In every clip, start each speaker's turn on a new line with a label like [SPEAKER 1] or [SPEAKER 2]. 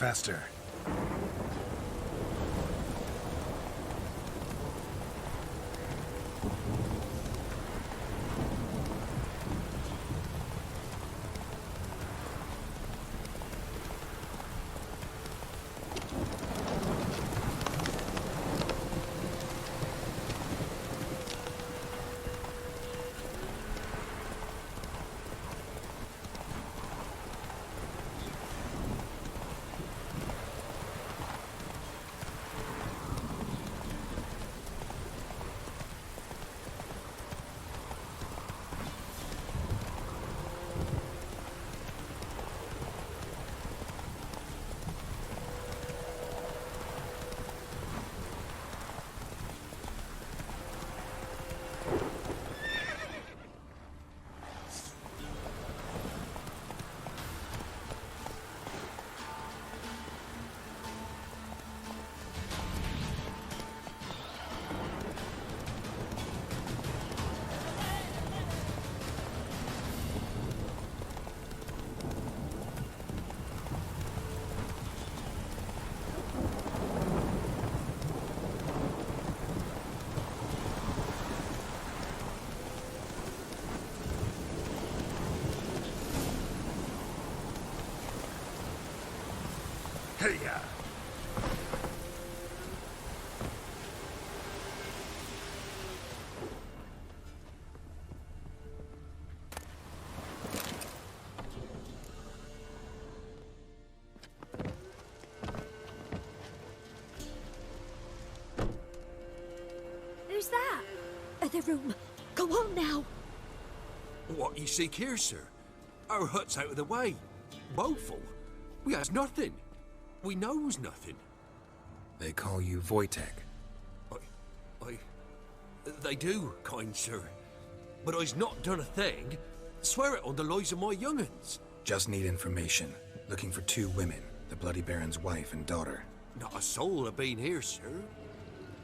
[SPEAKER 1] faster. Hey-ya!
[SPEAKER 2] Who's that? Other room. Go on now.
[SPEAKER 3] What you seek here, sir? Our hut's out of the way. Woeful. We has nothing. We knows nothing.
[SPEAKER 1] They call you Wojtek.
[SPEAKER 3] They do, kind sir. But I's not done a thing. Swear it on the lives of my young'uns.
[SPEAKER 1] Just need information. Looking for 2 women, the Bloody Baron's wife and daughter.
[SPEAKER 3] Not a soul have been here, sir.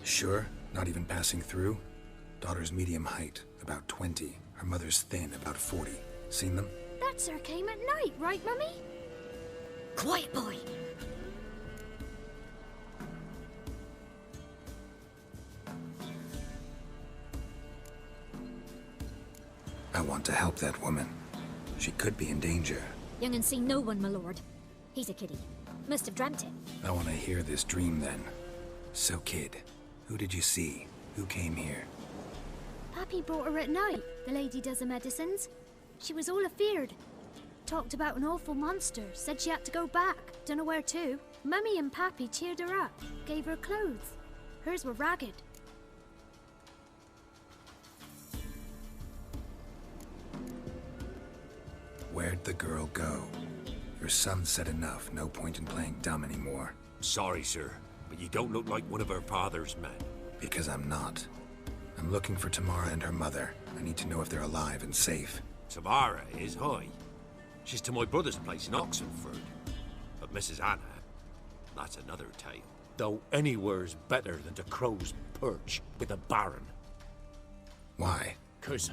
[SPEAKER 1] Sure? Not even passing through? Daughter's medium height, about 20. Her mother's thin, about 40. Seen them?
[SPEAKER 2] That sir came at night, right, Mummy? Quiet, boy.
[SPEAKER 1] I want to help that woman. She could be in danger.
[SPEAKER 2] Young and see no one, my lord. He's a kiddie. Must have dreamt it.
[SPEAKER 1] I want to hear this dream then. So, kid, who did you see? Who came here?
[SPEAKER 2] Pappy brought her at night. The lady does the medicines. She was all afeared. Talked about an awful monster. Said she had to go back. Dunno where to. Mummy and Pappy cheered her up. Gave her clothes. Hers were ragged.
[SPEAKER 1] Where'd the girl go? Your son said enough. No point in playing dumb anymore.
[SPEAKER 3] Sorry, sir, but you don't look like one of her father's men.
[SPEAKER 1] Because I'm not. I'm looking for Tamara and her mother. I need to know if they're alive and safe.
[SPEAKER 3] Tamara is high. She's to my brother's place in Oxenford. But Mrs. Anna, that's another tale. Though anywhere's better than to Crow's Perch with a baron.
[SPEAKER 1] Why?
[SPEAKER 3] 'Cause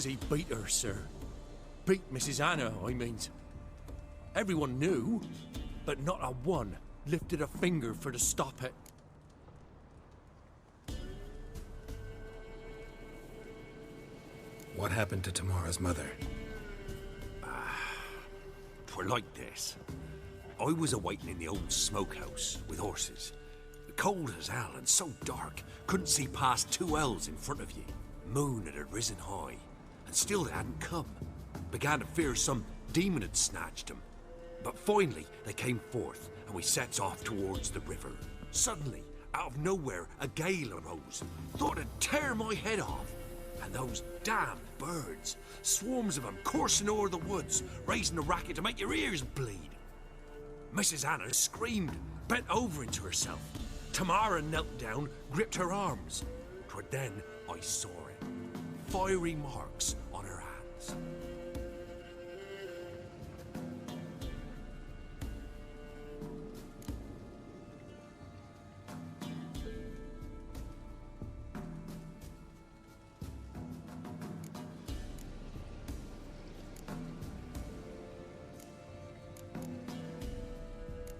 [SPEAKER 3] he beat her, sir. Beat Mrs. Anna, I means. Everyone knew, but not a one lifted a finger for to stop it.
[SPEAKER 1] What happened to Tamara's mother?
[SPEAKER 3] Twere like this. I was awaiting in the old smokehouse with horses. Cold as hell and so dark, couldn't see past 2 ells in front of you. Moon had risen high, and still they hadn't come. Began to fear some demon had snatched them. But finally they came forth, and we sets off towards the river. Suddenly, out of nowhere, a gale arose. Thought it'd tear my head off. And those damned birds, swarms of them coursing o'er the woods, raising a racket to make your ears bleed. Mrs. Anna screamed, bent over into herself. Tamara knelt down, gripped her arms. 'Twere then I saw it. Fiery marks on her hands.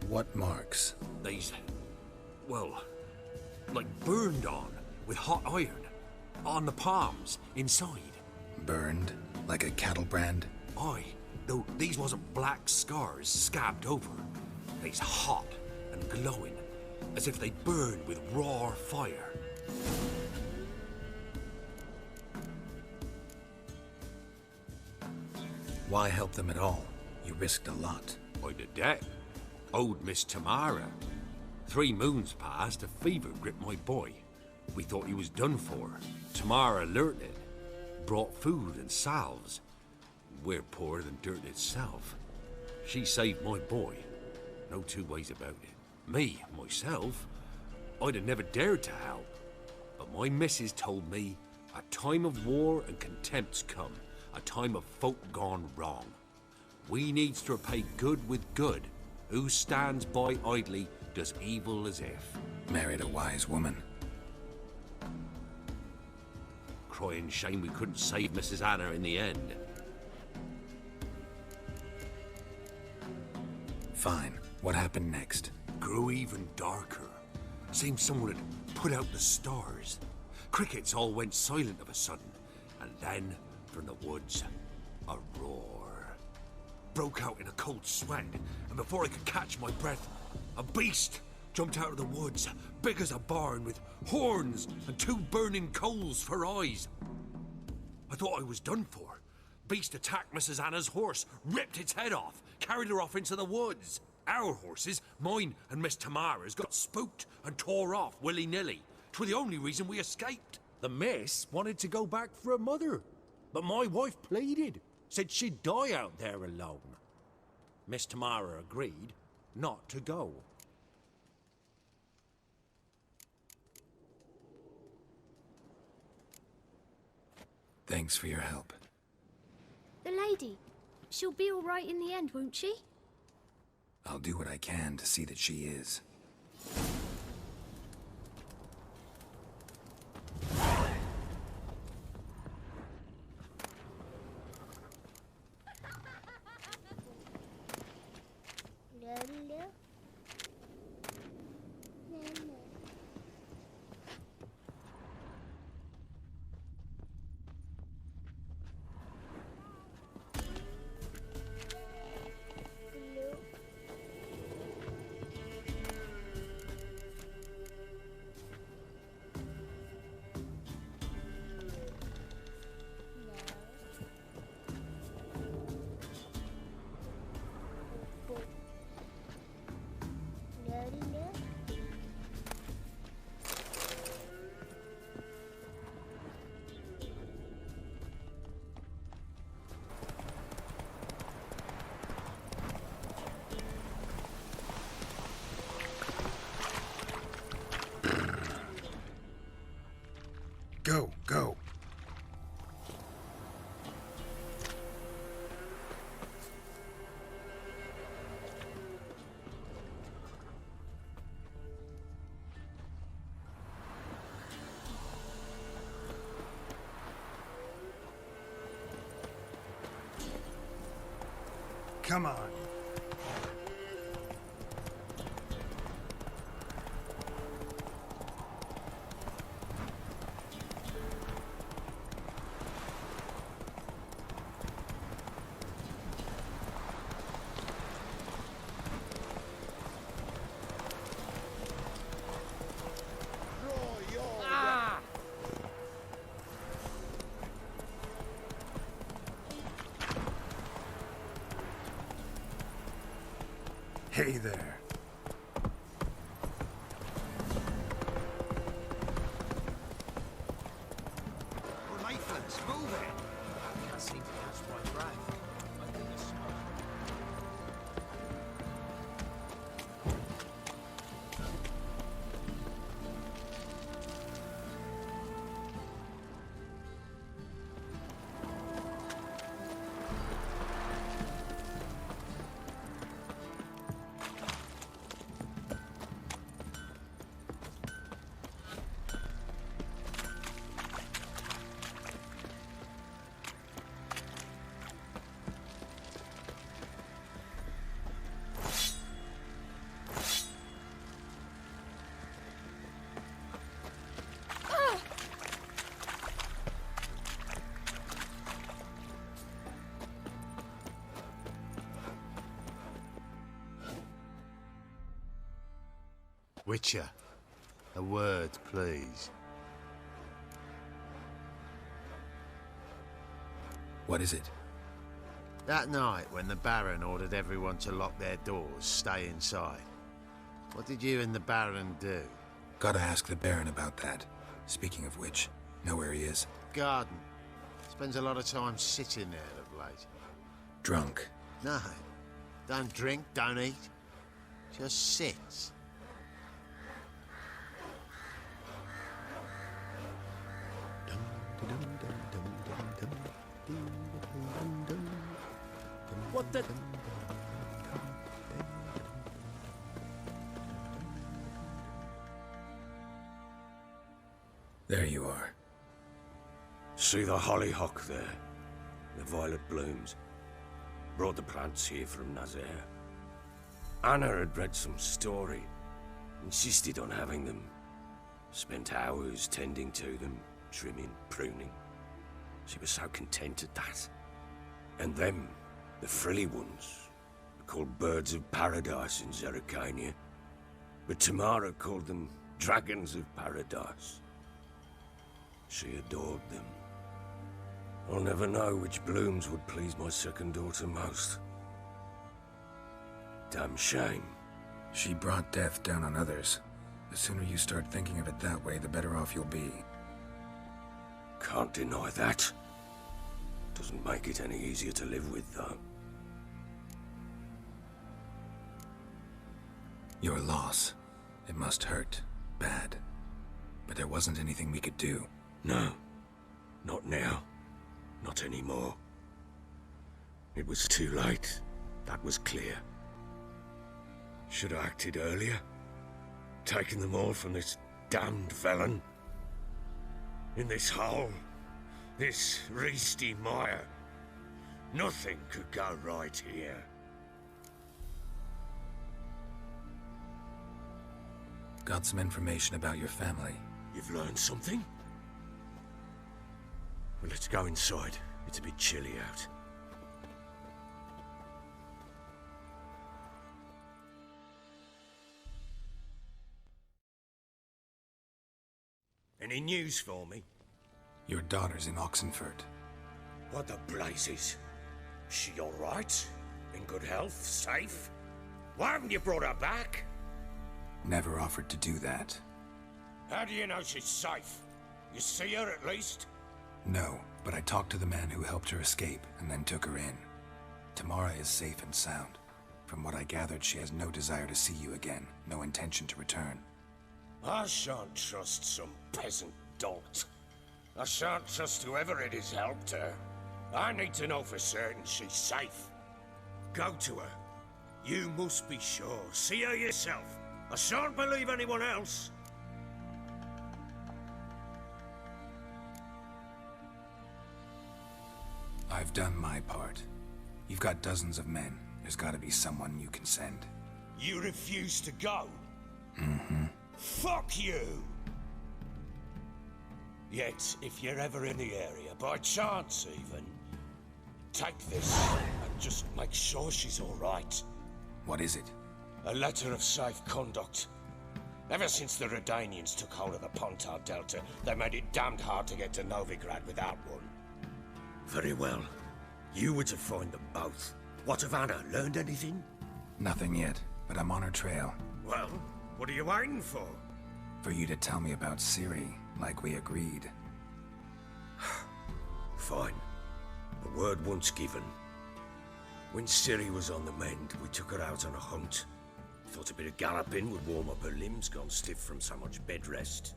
[SPEAKER 1] What marks?
[SPEAKER 3] They's, well, like burned on with hot iron. On the palms, inside.
[SPEAKER 1] Burned? Like a cattle brand?
[SPEAKER 3] Aye, though these wasn't black scars scabbed over. They's hot and glowing, as if they burned with raw fire.
[SPEAKER 1] Why help them at all? You risked a lot.
[SPEAKER 3] By the debt. Owed Miss Tamara. 3 moons passed, a fever gripped my boy. We thought he was done for. Tamara alerted. Brought food and salves. We're poorer than dirt itself. She saved my boy. No 2 ways about it. Me, myself, I'd have never dared to help. But my missus told me a time of war and contempt's come. A time of folk gone wrong. We needs to repay good with good. Who stands by idly does evil as if.
[SPEAKER 1] Married a wise woman.
[SPEAKER 3] Crying shame we couldn't save Mrs. Anna in the end.
[SPEAKER 1] Fine. What happened next?
[SPEAKER 3] Grew even darker. Seemed someone had put out the stars. Crickets all went silent of a sudden. And then, from the woods, a roar. Broke out in a cold sweat, and before I could catch my breath, a beast jumped out of the woods, big as a barn, with horns and 2 burning coals for eyes. I thought I was done for. Beast attacked Mrs. Anna's horse, ripped its head off, carried her off into the woods. Our horses, mine and Miss Tamara's, got spooked and tore off willy-nilly. 'Twas the only reason we escaped. The miss wanted to go back for her mother, but my wife pleaded. Said she'd die out there alone. Miss Tamara agreed not to go.
[SPEAKER 1] Thanks for your help.
[SPEAKER 2] The lady, she'll be all right in the end, won't she?
[SPEAKER 1] I'll do what I can to see that she is. Go, go. Come on. Hey there.
[SPEAKER 4] Well, Nathan's moving. I can't seem to catch my breath. I think it's smoke.
[SPEAKER 5] Witcher, a word, please.
[SPEAKER 1] What is it?
[SPEAKER 5] That night when the Baron ordered everyone to lock their doors, stay inside. What did you and the Baron do?
[SPEAKER 1] Gotta ask the Baron about that. Speaking of which, know where he is?
[SPEAKER 5] Garden. Spends a lot of time sitting there of late.
[SPEAKER 1] Drunk.
[SPEAKER 5] No. Don't drink, don't eat. Just sits.
[SPEAKER 3] What the...
[SPEAKER 1] There you are.
[SPEAKER 3] See the hollyhock there? The violet blooms. Brought the plants here from Nazaire. Anna had read some story. Insisted on having them. Spent hours tending to them, trimming, pruning. She was so content at that. And them, the frilly ones, are called birds of paradise in Zerrikania. But Tamara called them dragons of paradise. She adored them. I'll never know which blooms would please my second daughter most. Damn shame.
[SPEAKER 1] She brought death down on others. The sooner you start thinking of it that way, the better off you'll be.
[SPEAKER 3] Can't deny that. Doesn't make it any easier to live with, though.
[SPEAKER 1] Your loss. It must hurt. Bad. But there wasn't anything we could do.
[SPEAKER 3] No. Not now. Not anymore. It was too late. That was clear. Should have acted earlier. Taken them all from this damned felon. In this hole. This reesty mire. Nothing could go right here.
[SPEAKER 1] Got some information about your family.
[SPEAKER 3] You've learned something? Well, let's go inside. It's a bit chilly out. Any news for me?
[SPEAKER 1] Your daughter's in Oxenfurt.
[SPEAKER 3] What the blazes? She all right? In good health? Safe? Why haven't you brought her back?
[SPEAKER 1] Never offered to do that.
[SPEAKER 3] How do you know she's safe? You see her at least?
[SPEAKER 1] No, but I talked to the man who helped her escape and then took her in. Tamara is safe and sound. From what I gathered, she has no desire to see you again, no intention to return.
[SPEAKER 3] I shan't trust some peasant dolt. I shan't trust whoever it is helped her. I need to know for certain she's safe. Go to her. You must be sure. See her yourself. I shan't believe anyone else.
[SPEAKER 1] I've done my part. You've got dozens of men. There's gotta be someone you can send.
[SPEAKER 3] You refuse to go?
[SPEAKER 1] Mm-hmm.
[SPEAKER 3] Fuck you! Yet, if you're ever in the area, by chance even, take this and just make sure she's all right.
[SPEAKER 1] What is it?
[SPEAKER 3] A letter of safe conduct. Ever since the Redanians took hold of the Pontar Delta, they made it damned hard to get to Novigrad without one. Very well. You were to find them both. What of Anna? Learned anything?
[SPEAKER 1] Nothing yet, but I'm on her trail.
[SPEAKER 3] Well, what are you waiting for?
[SPEAKER 1] For you to tell me about Ciri, like we agreed.
[SPEAKER 3] Fine. A word once given. When Ciri was on the mend, we took her out on a hunt. Thought a bit of galloping would warm up her limbs, gone stiff from so much bed rest.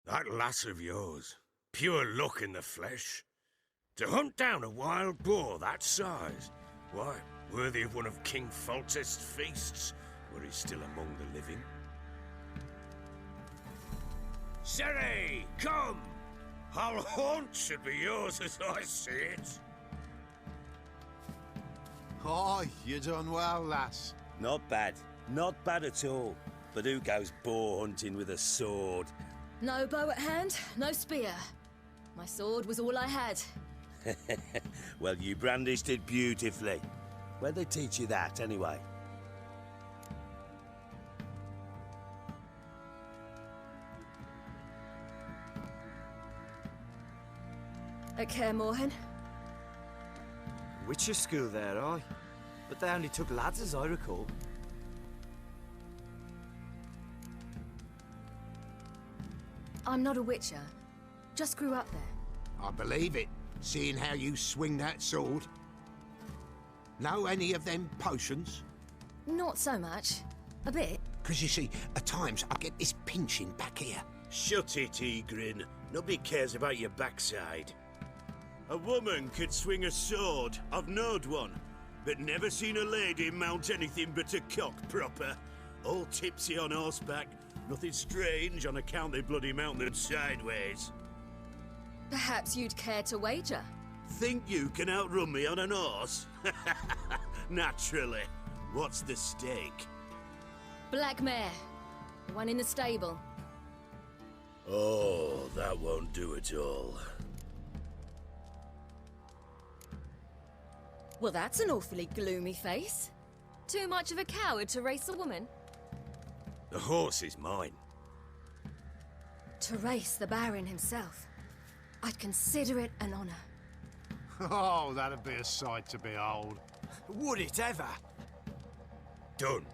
[SPEAKER 3] That lass of yours, pure luck in the flesh. To hunt down a wild boar that size, why, worthy of one of King Foltest's feasts, were he still among the living. Ciri, come! Whole haunt should be yours as I see it.
[SPEAKER 5] Oh, you done well, lass.
[SPEAKER 6] Not bad. Not bad at all. But who goes boar hunting with a sword?
[SPEAKER 7] No bow at hand, no spear. My sword was all I had.
[SPEAKER 6] Well, you brandished it beautifully. Where'd they teach you that, anyway?
[SPEAKER 7] At Kaer Morhen?
[SPEAKER 4] Witcher school there, aye. But they only took lads, as I recall.
[SPEAKER 7] I'm not a witcher. Just grew up there.
[SPEAKER 5] I believe it, seeing how you swing that sword. Know any of them potions?
[SPEAKER 7] Not so much. A bit.
[SPEAKER 5] 'Cause you see, at times I get this pinching back here.
[SPEAKER 6] Shut it, Egrin. Nobody cares about your backside. A woman could swing a sword. I've knowed one. But never seen a lady mount anything but a cock proper. All tipsy on horseback. Nothing strange on account they bloody mount them sideways.
[SPEAKER 7] Perhaps you'd care to wager?
[SPEAKER 6] Think you can outrun me on an horse? Naturally. What's the stake?
[SPEAKER 7] Black mare. The one in the stable.
[SPEAKER 6] Oh, that won't do it all.
[SPEAKER 7] Well, that's an awfully gloomy face. Too much of a coward to race a woman?
[SPEAKER 6] The horse is mine.
[SPEAKER 7] To race the Baron himself. I'd consider it an honor.
[SPEAKER 5] Oh, that'd be a sight to behold.
[SPEAKER 4] Would it ever?
[SPEAKER 6] Done.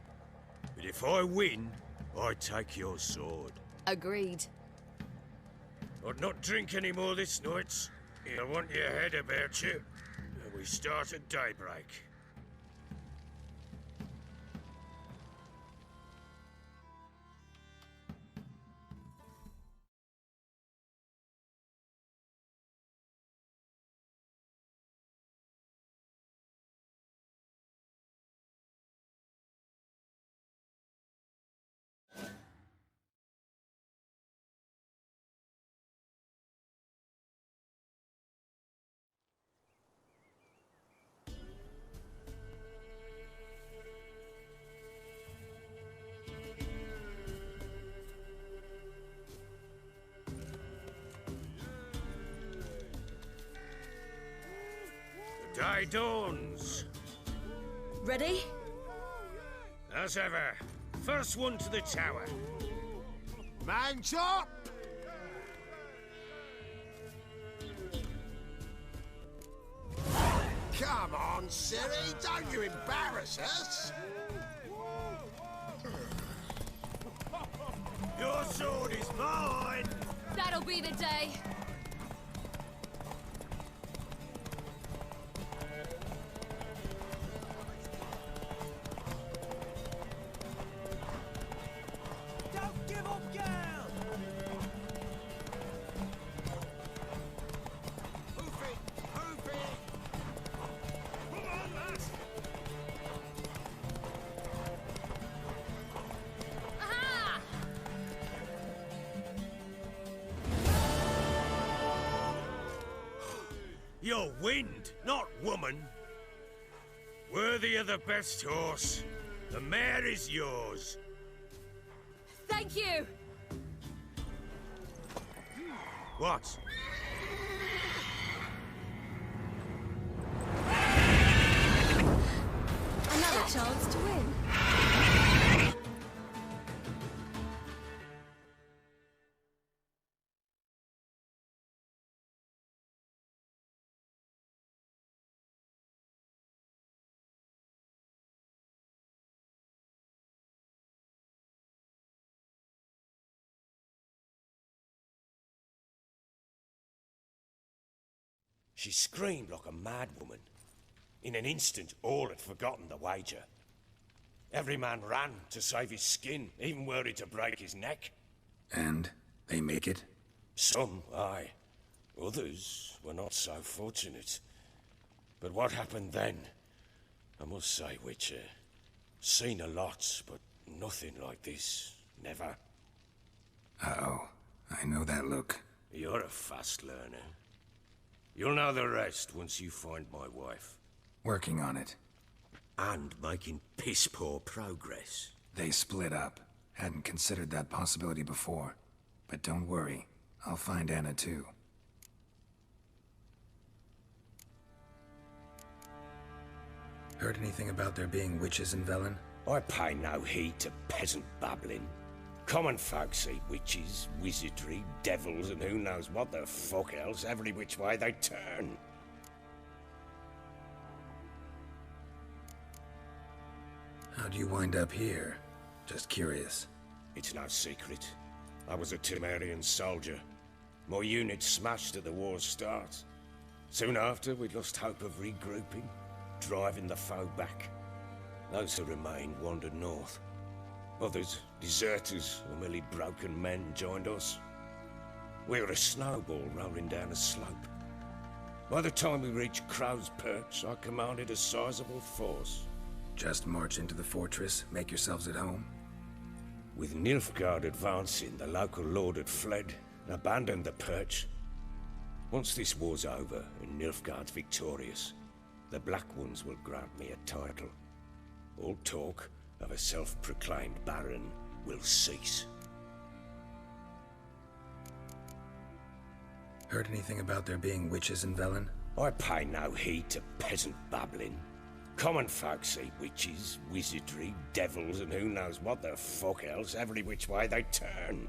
[SPEAKER 6] But if I win, I take your sword.
[SPEAKER 7] Agreed.
[SPEAKER 6] I'd not drink any more this night. You'll want your head about you. And we start at daybreak. Day dawns.
[SPEAKER 7] Ready?
[SPEAKER 6] As ever. First one to the tower.
[SPEAKER 5] Man chop! Come on, Siri, don't you embarrass us!
[SPEAKER 6] Your sword is mine!
[SPEAKER 7] That'll be the day.
[SPEAKER 4] Don't give up, girl!
[SPEAKER 5] Hoof it! Hoof it!
[SPEAKER 6] Come on, lass!
[SPEAKER 7] Aha!
[SPEAKER 6] You're wind, not woman. Worthy of the best horse. The mare is yours.
[SPEAKER 7] Thank you!
[SPEAKER 6] What?
[SPEAKER 7] Another chance to win.
[SPEAKER 6] She screamed like a mad woman. In an instant, all had forgotten the wager. Every man ran to save his skin, even were he to break his neck.
[SPEAKER 1] And they make it?
[SPEAKER 6] Some, aye. Others were not so fortunate. But what happened then? I must say, Witcher, seen a lot, but nothing like this. Never.
[SPEAKER 1] Uh-oh. I know that look.
[SPEAKER 6] You're a fast learner. You'll know the rest once you find my wife.
[SPEAKER 1] Working on it.
[SPEAKER 6] And making piss-poor progress.
[SPEAKER 1] They split up. Hadn't considered that possibility before. But don't worry. I'll find Anna too. Heard anything about there being witches in Velen?
[SPEAKER 3] I pay no heed to peasant babbling. Common folk see witches, wizardry, devils, and who knows what the fuck else every which way they turn.
[SPEAKER 1] How'd you wind up here? Just curious.
[SPEAKER 3] It's no secret. I was a Temerian soldier. My unit smashed at the war's start. Soon after, we lost hope of regrouping, driving the foe back. Those who remained wandered north. Others, deserters or merely broken men, joined us. We were a snowball rolling down a slope. By the time we reached Crow's Perch, I commanded a sizable force.
[SPEAKER 1] Just march into the fortress, make yourselves at home?
[SPEAKER 3] With Nilfgaard advancing, the local lord had fled and abandoned the Perch. Once this war's over and Nilfgaard's victorious, the Black Ones will grant me a title. All talk of a self-proclaimed baron will cease.
[SPEAKER 1] Heard anything about there being witches in Velen?
[SPEAKER 3] I pay no heed to peasant babbling. Common folk see witches, wizardry, devils, and who knows what the fuck else every which way they turn.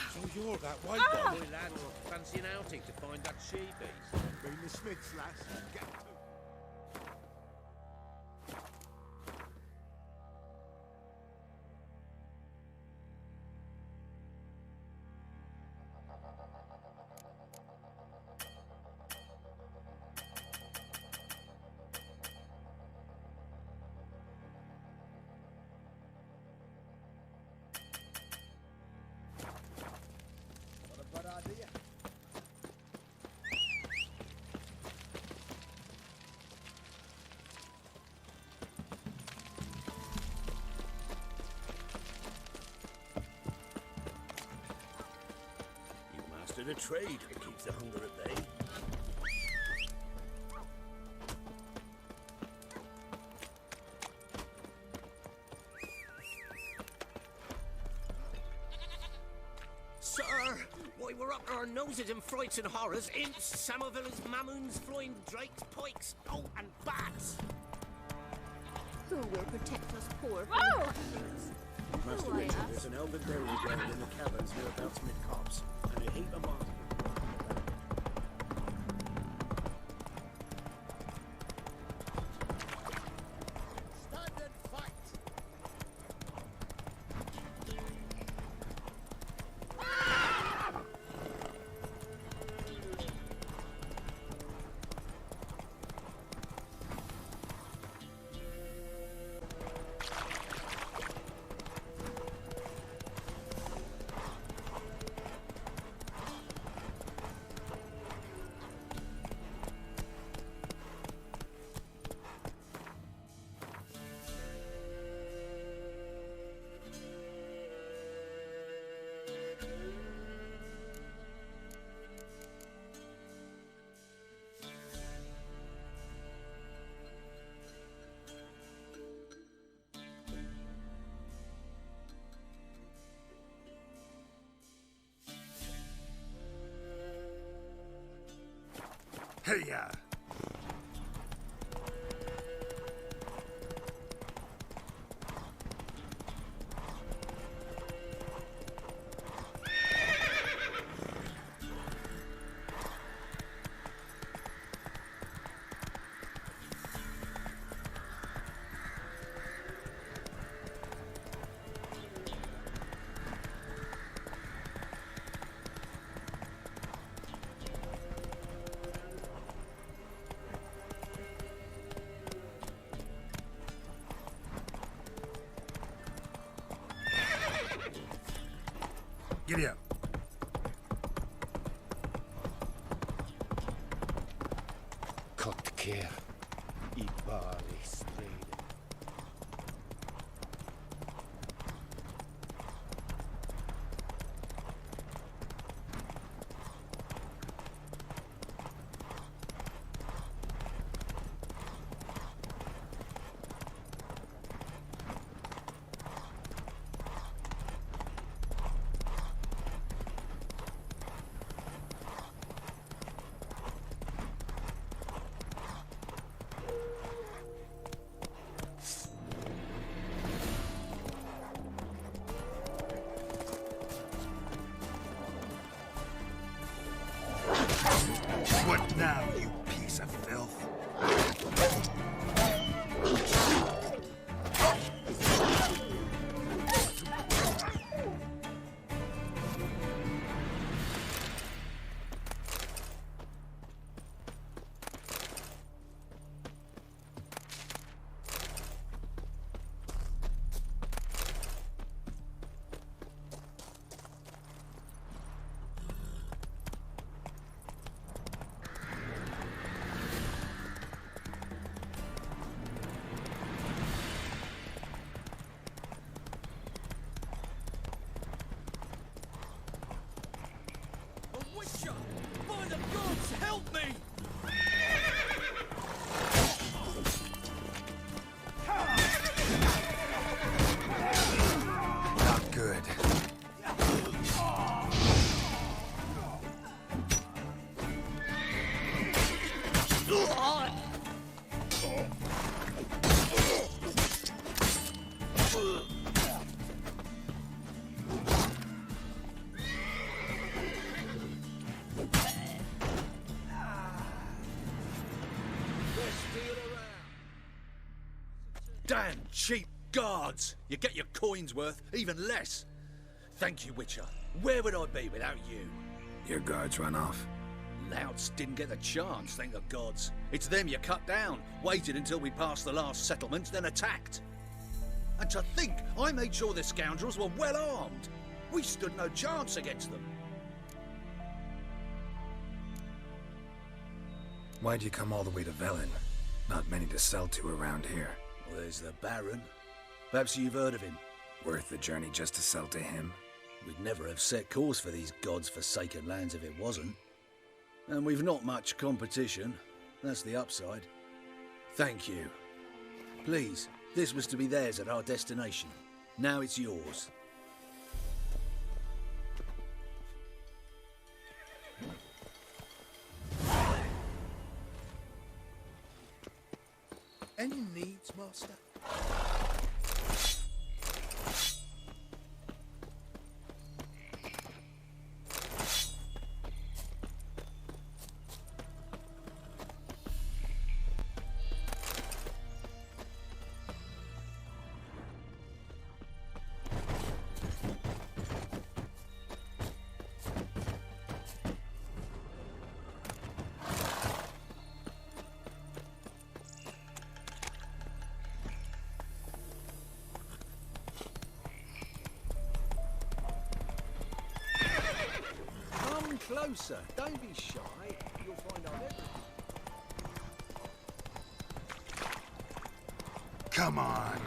[SPEAKER 6] So you're that white boy?
[SPEAKER 5] Hey, lad, fancy an outing to find that she-beast?
[SPEAKER 6] Been the Smiths, lass. Get to. The trade keeps the hunger at bay.
[SPEAKER 8] Sir, why we're up to our noses in frights and horrors, imps, samovillas, mamoons, flying drakes, pikes, oh, and bats.
[SPEAKER 9] Who will protect us poor?
[SPEAKER 2] Whoa!
[SPEAKER 6] Master Richard, there's an elven burial ground in the caverns near about Smith Copse, and a heap of monsters.
[SPEAKER 1] Hey-ya! Giddy up.
[SPEAKER 10] Cut care. I bari stride.
[SPEAKER 1] What now, you piece of filth?
[SPEAKER 6] By the gods, help me!
[SPEAKER 1] Not good.
[SPEAKER 6] Damn cheap guards! You get your coin's worth, even less. Thank you, Witcher. Where would I be without you?
[SPEAKER 1] Your guards run off.
[SPEAKER 6] Louts didn't get the chance, thank the gods. It's them you cut down, waited until we passed the last settlement, then attacked. And to think I made sure the scoundrels were well armed. We stood no chance against them.
[SPEAKER 1] Why'd you come all the way to Velen? Not many to sell to around here.
[SPEAKER 6] Well, there's the Baron. Perhaps you've heard of him.
[SPEAKER 1] Worth the journey just to sell to him?
[SPEAKER 6] We'd never have set course for these gods-forsaken lands if it wasn't. And we've not much competition. That's the upside. Thank you. Please, this was to be theirs at our destination. Now it's yours.
[SPEAKER 4] Any needs, master? Closer. Don't be shy. You'll find out everything.
[SPEAKER 1] Come on.